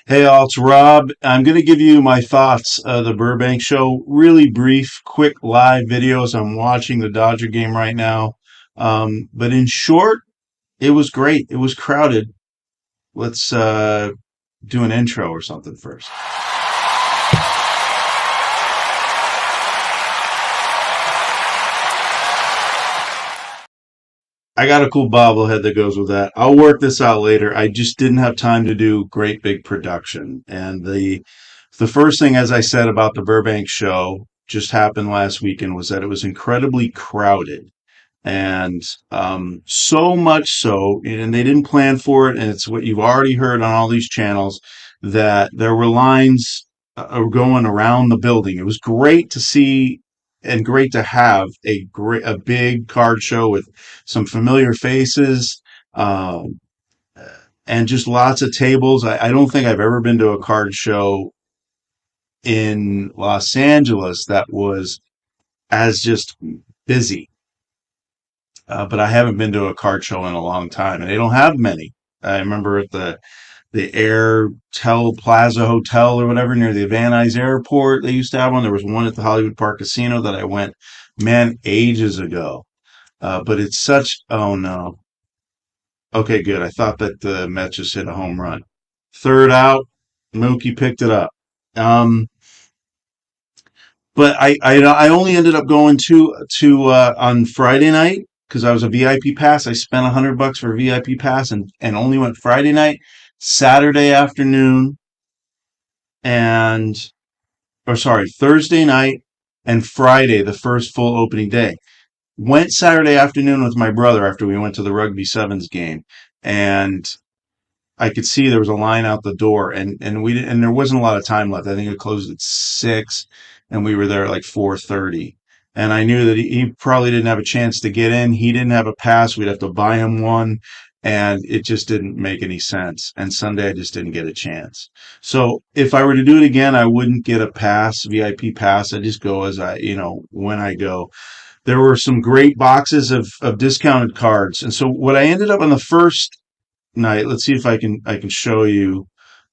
Hey, all, it's Rob. I'm going to give you my thoughts of the Burbank Show. Really brief, quick live videos. I'm watching the Dodger game right now. But in short, it was great. It was crowded. Let's do an intro or something first. I got a cool bobblehead that goes with that. I'll work this out later. I just didn't have time to do great big production. And the first thing, as I said about the Burbank show, just happened last weekend was that it was incredibly crowded. And so much so, and they didn't plan for it, and it's what you've already heard on all these channels, that there were lines going around the building. It was great to see and great to have a big card show with some familiar faces, um, and just lots of tables. I don't think I've ever been to a card show in Los Angeles that was as just busy. But I haven't been to a card show in a long time, and they don't have many. I remember at the Airtel Plaza Hotel or whatever near the Van Nuys Airport, they used to have one. There was one at the Hollywood Park Casino that I went, man, ages ago. But it's such, oh no. Okay, good. I thought that the Mets just hit a home run. Third out, Mookie picked it up. Um, but I only ended up going to on Friday night because I was a VIP pass. I spent $100 for a VIP pass and only went Friday night, Saturday afternoon, and or sorry, Thursday night and Friday, the first full opening day. Went Saturday afternoon with my brother after we went to the rugby sevens game, and I could see there was a line out the door, and there wasn't a lot of time left. I think it closed at 6, and we were there at like 4:30. And I knew that he probably didn't have a chance to get in. He didn't have a pass. We'd have to buy him one, and it just didn't make any sense. And Sunday I just didn't get a chance. So if I were to do it again, I wouldn't get a pass, VIP pass. I just go as when I go. There were some great boxes of discounted cards, and so what I ended up on the first night. Let's see if I can show you.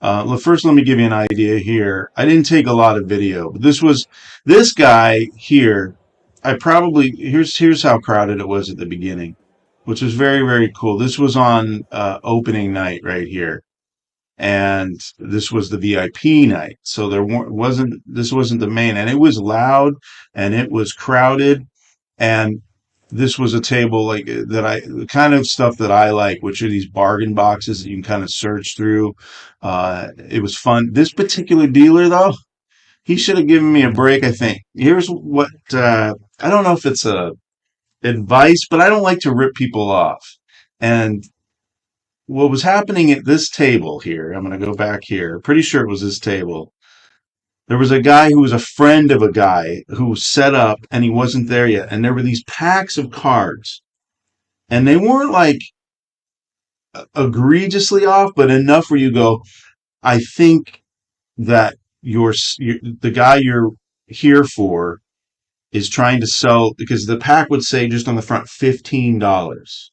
Well, first, let me give you an idea here. I didn't take a lot of video, but this guy here. I probably here's how crowded it was at the beginning, which was very very cool. This was on opening night right here, and this was the VIP night. So wasn't this wasn't the main, and it was loud and it was crowded, and this was a table like that the kind of stuff that I like, which are these bargain boxes that you can kind of search through. It was fun. This particular dealer, though, he should have given me a break, I think. Here's what I don't know if it's a advice, but I don't like to rip people off. And what was happening at this table here, I'm going to go back here. Pretty sure it was this table. There was a guy who was a friend of a guy who set up and he wasn't there yet. And there were these packs of cards. And they weren't like egregiously off, but enough where you go, I think that the guy you're here for is trying to sell, because the pack would say just on the front $15.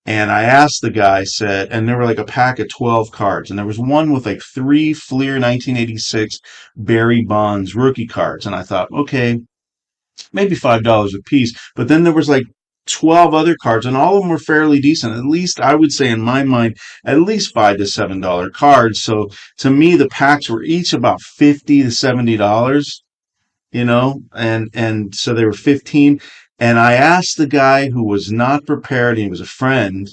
And I asked the guy, said, and there were like a pack of 12 cards, and there was one with like 3 Fleer 1986 Barry Bonds rookie cards. And I thought, okay, maybe $5 a piece. But then there was like 12 other cards, and all of them were fairly decent. At least I would say in my mind, at least $5 to $7 cards. So to me, the packs were each about $50 to $70, and so they were 15. And I asked the guy who was not prepared, he was a friend,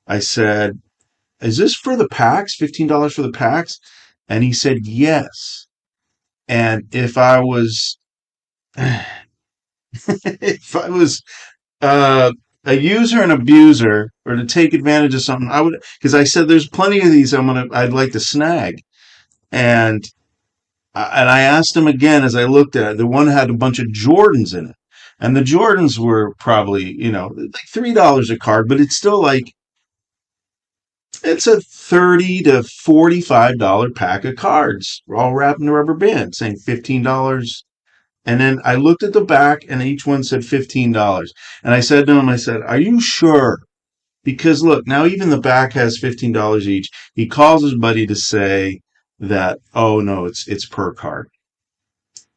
I said, is this for the packs? $15 for the packs? And he said, yes. And if I was, if I was, a user and abuser, or to take advantage of something, I would, because I said, there's plenty of these I'd like to snag. And, and I asked him again as I looked at it, the one had a bunch of Jordans in it. And the Jordans were probably, like $3 a card, but it's still like, it's a $30 to $45 pack of cards, all wrapped in a rubber band, saying $15. And then I looked at the back, and each one said $15. And I said to him, I said, are you sure Because look, now even the back has $15 each. He calls his buddy to say that, oh no, it's per card.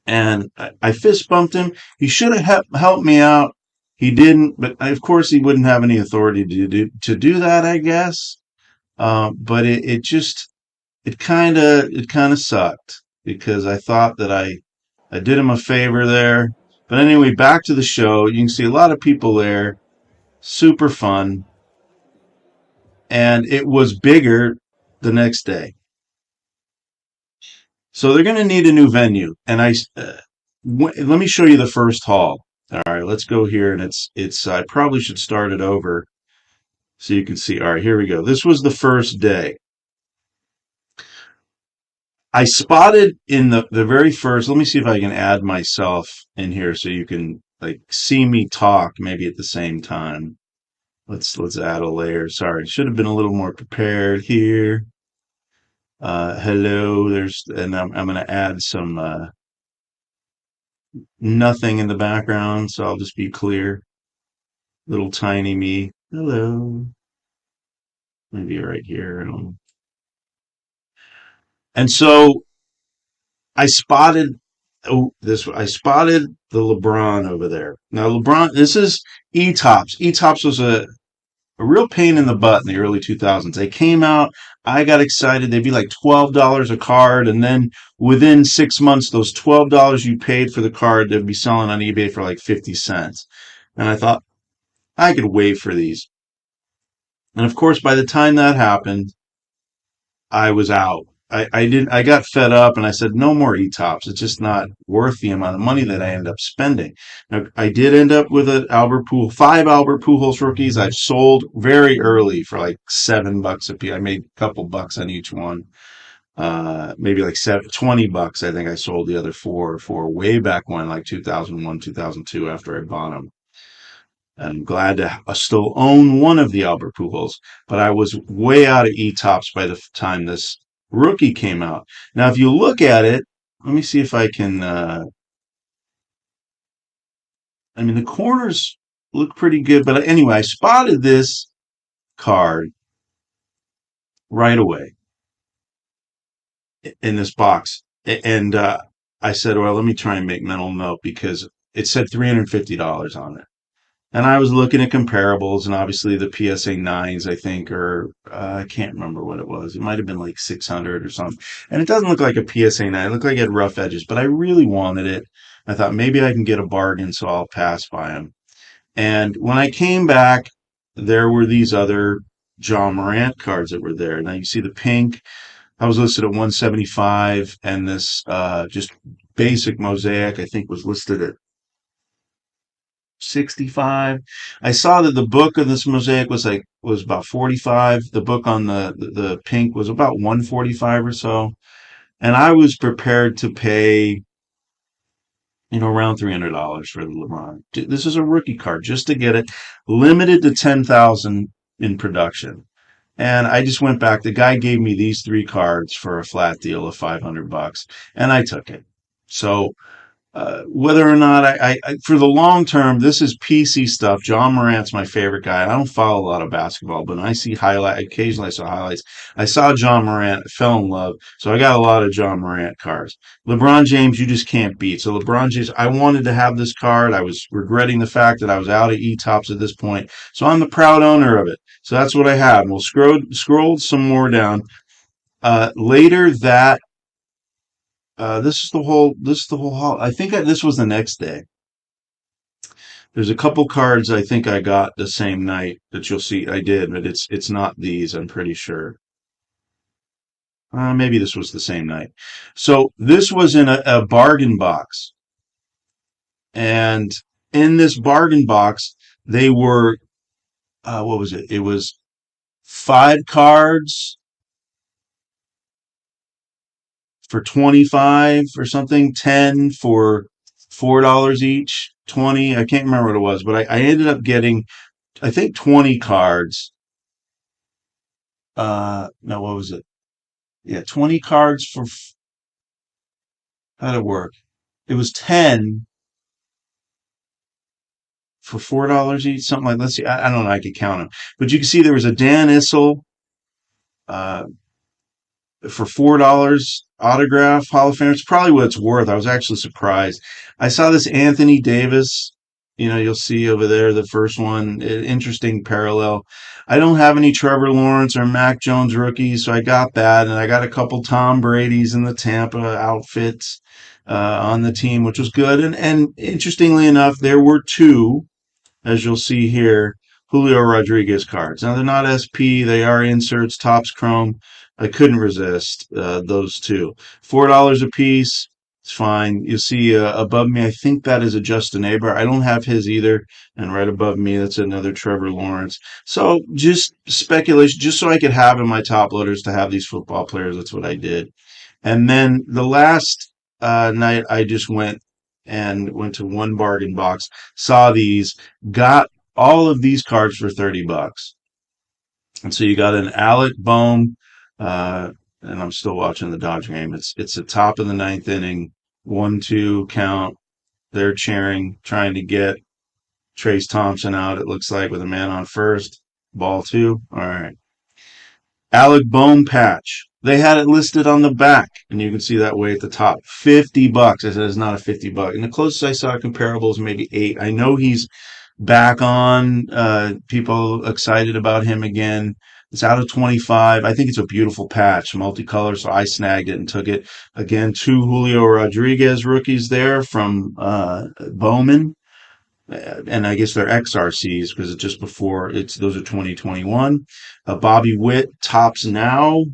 And I fist bumped him. He should have helped me out. He didn't, but of course he wouldn't have any authority to do that, I guess. But it just it kind of sucked because I thought that I did him a favor there. But anyway, back to the show. You can see a lot of people there. Super fun, and it was bigger the next day. So they're going to need a new venue, and let me show you the first hall. All right, let's go here, and it's. I probably should start it over so you can see. All right, here we go. This was the first day. I spotted in the very first. Let me see if I can add myself in here so you can like see me talk maybe at the same time. Let's add a layer. Sorry, should have been a little more prepared here. Hello, and I'm going to add some nothing in the background, so I'll just be clear. Little tiny me. Hello. Maybe right here. And so I spotted I spotted the LeBron over there. Now LeBron, this is E-Tops. E-Tops was a real pain in the butt in the early 2000s. They came out, I got excited. They'd be like $12 a card, and then within 6 months, those $12 you paid for the card, they'd be selling on eBay for like 50 cents. And I thought, I could wait for these. And of course, by the time that happened, I was out. I got fed up and I said, no more E-Tops. It's just not worth the amount of money that I end up spending. Now, I did end up with five Albert Pujols rookies. I've sold very early for like $7 a piece. I made a couple bucks on each one. Maybe like 20 bucks. I think I sold the other four for way back when, like 2001, 2002, after I bought them. I'm glad to still own one of the Albert Pujols, but I was way out of E-Tops by the time this rookie came out. Now, if you look at it, let me see if I can. I mean, the corners look pretty good, but anyway, I spotted this card right away in this box, and I said, "Well, let me try and make mental note because it said $350 on it." And I was looking at comparables, and obviously the PSA nines, I think, or I can't remember what it was. It might have been like 600 or something. And it doesn't look like a PSA nine. It looked like it had rough edges, but I really wanted it. I thought maybe I can get a bargain, so I'll pass by them. And when I came back, there were these other John Morant cards that were there. Now you see the pink. I was listed at 175, and this just basic mosaic, I think, was listed at 65. I saw that the book of this mosaic was about 45. The book on the pink was about 145 or so. And I was prepared to pay, around $300 for the LeBron. This is a rookie card just to get it, limited to 10,000 in production. And I just went back. The guy gave me these three cards for a flat deal of $500, and I took it. So whether or not for the long term, this is PC stuff. John Morant's my favorite guy. I don't follow a lot of basketball, but when I see occasionally I saw highlights. I saw John Morant, fell in love. So I got a lot of John Morant cards. LeBron James, you just can't beat. So LeBron James, I wanted to have this card. I was regretting the fact that I was out of E-Tops at this point. So I'm the proud owner of it. So that's what I have. And we'll scroll some more down. Later that this is the whole haul. I think this was the next day. There's a couple cards I think I got the same night that you'll see I did, but it's not these, I'm pretty sure. Maybe this was the same night. So this was in a bargain box. And in this bargain box, they were, what was it? It was 5 cards for 25 or something, 10 for $4 each, 20. I can't remember what it was, but I ended up getting, I think, 20 cards. No, what was it? Yeah, 20 cards for, how'd it work? It was 10 for $4 each, something like. Let's see, I don't know. I could count them, but you can see there was a Dan Issel uh, for $4 autograph Hall of Fame. It's probably what it's worth. I was actually surprised. I saw this Anthony Davis. You'll see over there the first one. Interesting parallel. I don't have any Trevor Lawrence or Mac Jones rookies, so I got that, and I got a couple Tom Brady's in the Tampa outfits on the team, which was good. And interestingly enough, there were two, as you'll see here, Julio Rodriguez cards. Now they're not SP; they are inserts, Topps Chrome. I couldn't resist those two. $4 a piece. It's fine. You see above me, I think that is a Justin Aber. I don't have his either. And right above me, that's another Trevor Lawrence. So just speculation, just so I could have in my top loaders to have these football players. That's what I did. And then the last night, I just went to one bargain box, saw these, got all of these cards for $30. And so you got an Alec Bohm, and I'm still watching the Dodger game. It's the top of the ninth inning, 1-2 count. They're cheering, trying to get Trace Thompson out. It looks like with a man on first, ball two. All right. Alec Bohm patch. They had it listed on the back, and you can see that way at the top. $50. I said it's not a $50. And the closest I saw comparable is maybe 8. I know he's back on. People excited about him again. It's out of 25. I think it's a beautiful patch, multicolor. So I snagged it and took it. Again, two Julio Rodriguez rookies there from Bowman. And I guess they're XRCs because it's just before those are 2021. Bobby Witt tops now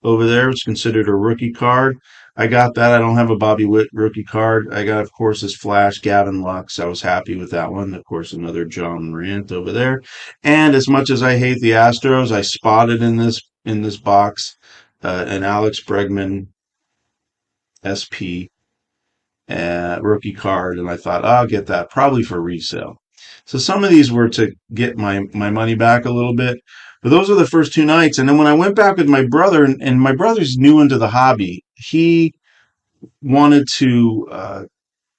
over there. It's considered a rookie card. I got that. I don't have a Bobby Witt rookie card. I got, of course, this Flash Gavin Lux. I was happy with that one. Of course, another John Morant over there. And as much as I hate the Astros, I spotted in this box an Alex Bregman SP rookie card, and I thought, oh, I'll get that probably for resale. So some of these were to get my money back a little bit. But those are the first two nights. And then when I went back with my brother, and my brother's new into the hobby, he wanted to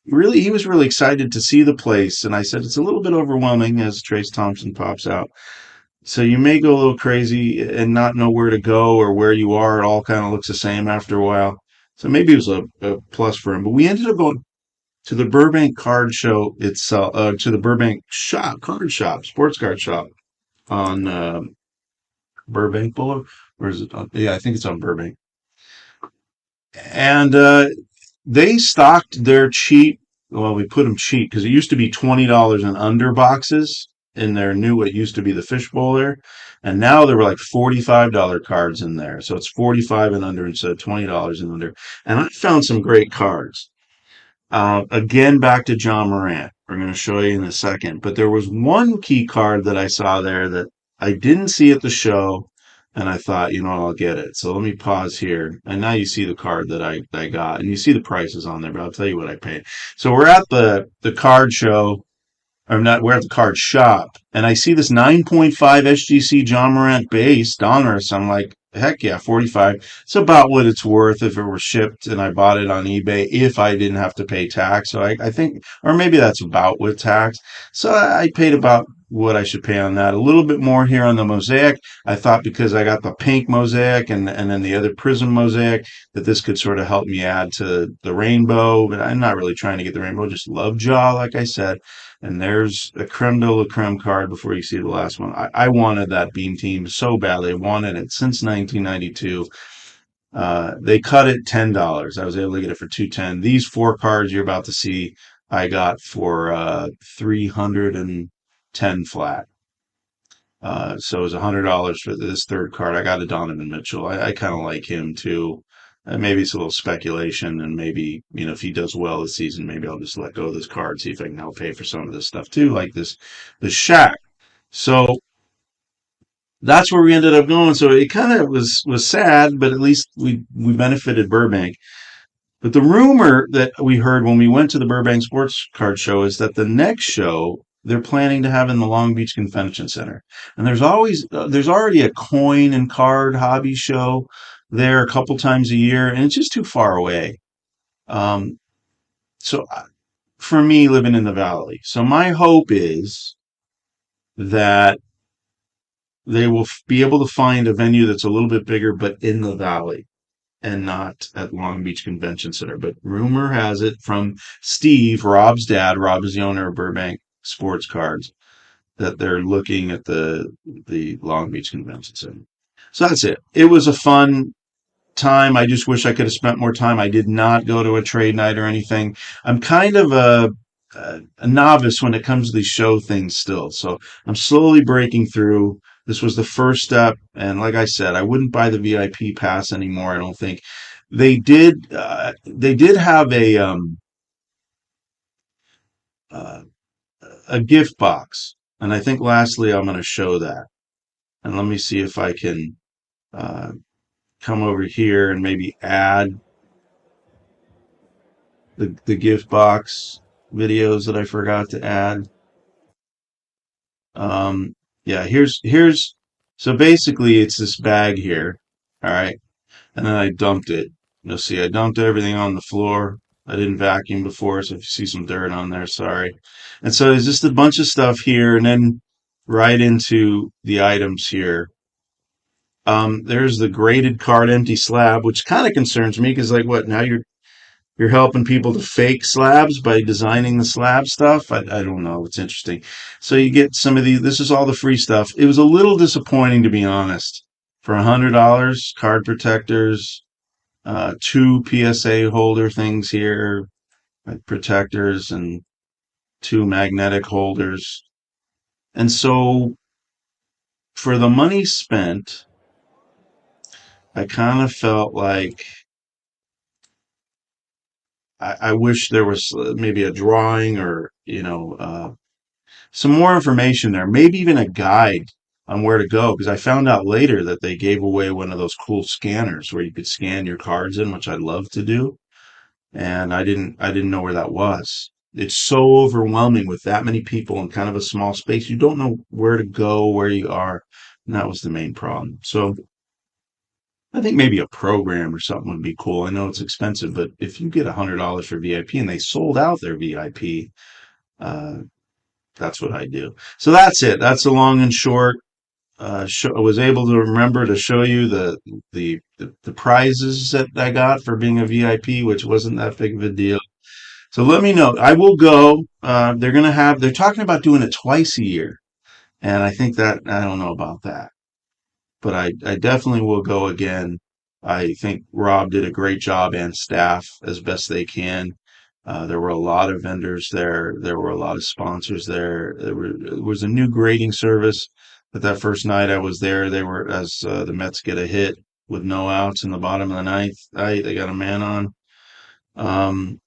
he was really excited to see the place. And I said, it's a little bit overwhelming as Trace Thompson pops out. So you may go a little crazy and not know where to go or where you are. It all kind of looks the same after a while. So maybe it was a plus for him. But we ended up going to the Burbank card show itself, to the Burbank sports card shop on Burbank Boulevard, or is it? Yeah, I think it's on Burbank. And they stocked their cheap. Well, we put them cheap because it used to be $20 and under boxes in their new. What used to be the fishbowl there, and now there were like $45 cards in there. So it's 45 and under instead of $20 and under. And I found some great cards. Again, back to John Morant. We're going to show you in a second. But there was one key card that I saw there that I didn't see at the show, and I thought, I'll get it. So let me pause here. And now you see the card that I got, and you see the prices on there, but I'll tell you what I paid. So we're at the card show. I'm not, we're at the card shop, and I see this 9.5 SGC John Morant base, Donruss. I'm like, heck yeah, 45. It's about what it's worth if it were shipped and I bought it on eBay if I didn't have to pay tax. So I think, or maybe that's about with tax. So I paid about what I should pay on that. A little bit more here on the mosaic. I thought because I got the pink mosaic and then the other prism mosaic that this could sort of help me add to the rainbow. But I'm not really trying to get the rainbow. Just love jaw, like I said. And there's a creme de la creme card before you see the last one. I wanted that Beam Team so badly. I wanted it since 1992. They cut it $10. I was able to get it for $210. These four cards you're about to see, I got for $310 flat. So it was $100 for this third card. I got a Donovan Mitchell. I kind of like him too. Maybe it's a little speculation, and maybe, if he does well this season, maybe I'll just let go of this card, see if I can help pay for some of this stuff too, like the Shaq. So that's where we ended up going. So it kind of was sad, but at least we benefited Burbank. But the rumor that we heard when we went to the Burbank Sports Card Show is that the next show they're planning to have in the Long Beach Convention Center. And there's already a coin and card hobby show there a couple times a year, and it's just too far away. So for me living in the valley. So my hope is that they will be able to find a venue that's a little bit bigger, but in the valley and not at Long Beach Convention Center. But rumor has it from Steve, Rob's dad, Rob is the owner of Burbank Sports Cards, that they're looking at the Long Beach Convention Center. So that's it. It was a fun time. I just wish I could have spent more time. I did not go to a trade night or anything. I'm kind of a novice when it comes to these show things still. So I'm slowly breaking through. This was the first step. And like I said, I wouldn't buy the VIP pass anymore. I don't think they did have uh, a gift box. And I think lastly, I'm going to show that. And let me see if I can, uh, come over here and maybe add the gift box videos that I forgot to add. Um, yeah, here's so basically it's this bag here, all right, and then I dumped it. You'll see I dumped everything on the floor. I didn't vacuum before, so if you see some dirt on there, sorry. And so there's just a bunch of stuff here, and then right into the items here. There's the graded card empty slab, which kind of concerns me because like what now you're helping people to fake slabs by designing the slab stuff. I don't know. It's interesting. So you get some of these. This is all the free stuff. It was a little disappointing, to be honest. For $100, card protectors, two PSA holder things here, like protectors, and two magnetic holders. And so for the money spent, I kind of felt like I wish there was maybe a drawing or, some more information there, maybe even a guide on where to go. Because I found out later that they gave away one of those cool scanners where you could scan your cards in, which I love to do. And I didn't know where that was. It's so overwhelming with that many people in kind of a small space. You don't know where to go, where you are. And that was the main problem. So I think maybe a program or something would be cool. I know it's expensive, but if you get $100 for VIP and they sold out their VIP, uh, that's what I do. So that's it. That's the long and short. I was able to remember to show you the prizes that I got for being a VIP, which wasn't that big of a deal. So let me know. I will go. They're talking about doing it twice a year. And I think that, I don't know about that, but I definitely will go again. I think Rob did a great job and staff as best they can. There were a lot of vendors there. There were a lot of sponsors there. There was a new grading service. But that first night I was there, they were as the Mets get a hit with no outs in the bottom of the ninth. They got a man on. Um,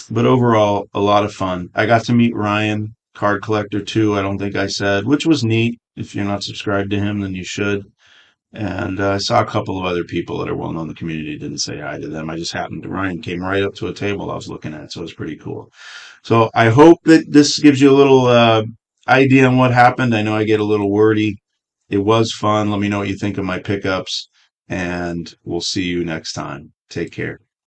but overall, a lot of fun. I got to meet Ryan, card collector too. I don't think I said, which was neat. If you're not subscribed to him, then you should. And I saw a couple of other people that are well known in the community. Didn't say hi to them. I just happened to, Ryan came right up to a table I was looking at, so it was pretty cool. So I hope that this gives you a little idea on what happened. I know I get a little wordy. It was fun. Let me know what you think of my pickups, and we'll see you next time. Take care.